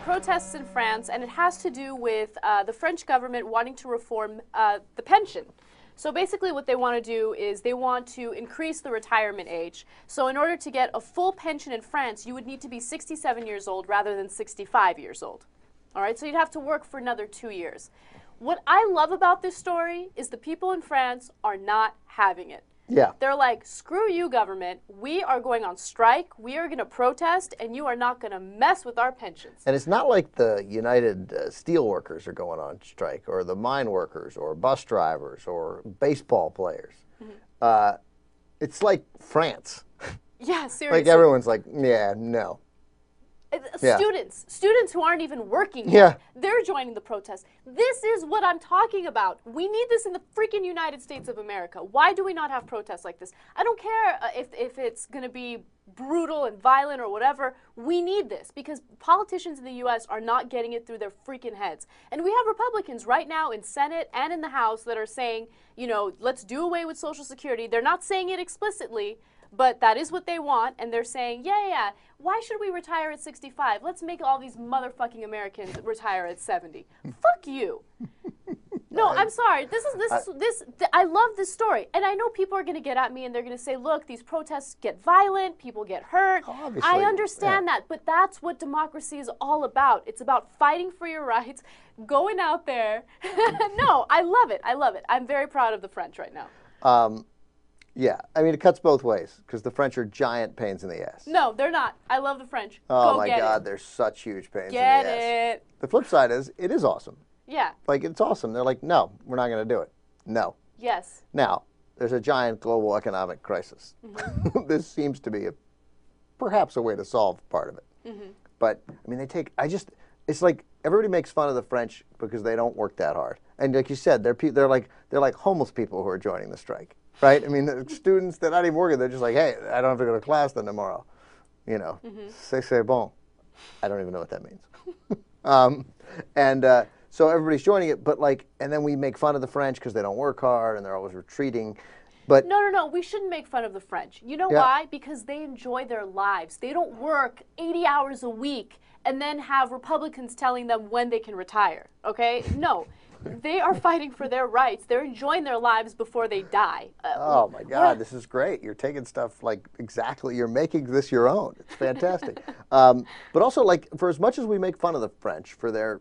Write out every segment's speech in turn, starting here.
protests in France, and it has to do with the French government wanting to reform the pension. So basically what they want to do is they want to increase the retirement age. So in order to get a full pension in France, you would need to be 67 years old rather than 65 years old. All right, so you'd have to work for another 2 years. What I love about this story is the people in France are not having it. Yeah. They're like, screw you, government. We are going on strike. We are going to protest, and you are not going to mess with our pensions. And it's not like the United Steelworkers are going on strike, or the mine workers, or bus drivers, or baseball players. Mm-hmm. It's like France. Yeah, seriously. Like everyone's like, yeah, no. Students who aren't even working yet, yeah. They're joining the protest. This is what I'm talking about. We need this in the freaking United States of America. Why do we not have protests like this? I don't care if it's going to be brutal and violent or whatever. We need this because politicians in the U.S. are not getting it through their freaking heads. And we have Republicans right now in Senate and in the House that are saying, you know, let's do away with Social Security. They're not saying it explicitly, but that is what they want, and they're saying, yeah, why should we retire at 65? Let's make all these motherfucking Americans retire at 70. Fuck you. No, I'm sorry. I love this story, and I know people are going to get at me, and they're going to say, look, these protests get violent, people get hurt. Obviously, I understand that, but that's what democracy is all about. It's about fighting for your rights, going out there. No, I love it. I love it. I'm very proud of the French right now. Yeah, I mean, it cuts both ways, because the French are giant pains in the ass. No, they're not. I love the French. Oh, Go my get God, it. they're such huge pains Get in the ass. it. The flip side is, it is awesome. Yeah. Like, it's awesome. They're like, no, we're not going to do it. No. Yes. Now, there's a giant global economic crisis. Mm-hmm. This seems to be perhaps a way to solve part of it. Mm-hmm. But, I mean, it's like everybody makes fun of the French because they don't work that hard. And like you said, they're like homeless people who are joining the strike. Right? I mean, the students, they're not even working. They're just like, hey, I don't have to go to class then tomorrow. You know, c'est bon. I don't even know what that means. So everybody's joining it, but like, and then we make fun of the French because they don't work hard and they're always retreating. But No. We shouldn't make fun of the French. You know why? Because they enjoy their lives. They don't work 80 hours a week and then have Republicans telling them when they can retire. Okay? No. They are fighting for their rights. They're enjoying their lives before they die. Oh, my God, this is great. You're taking stuff like exactly, you're making this your own. It's fantastic. But also, like, for as much as we make fun of the French for their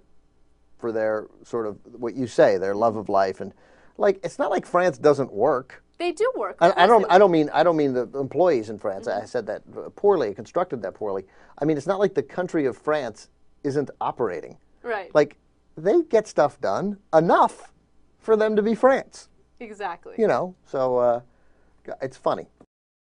sort of, what you say, their love of life, and like, it's not like France doesn't work. They do work. I don't mean the employees in France. I said that poorly, constructed that poorly. I mean, it's not like the country of France isn't operating. Right. Like, they get stuff done enough for them to be France. Exactly. You know, so it's funny.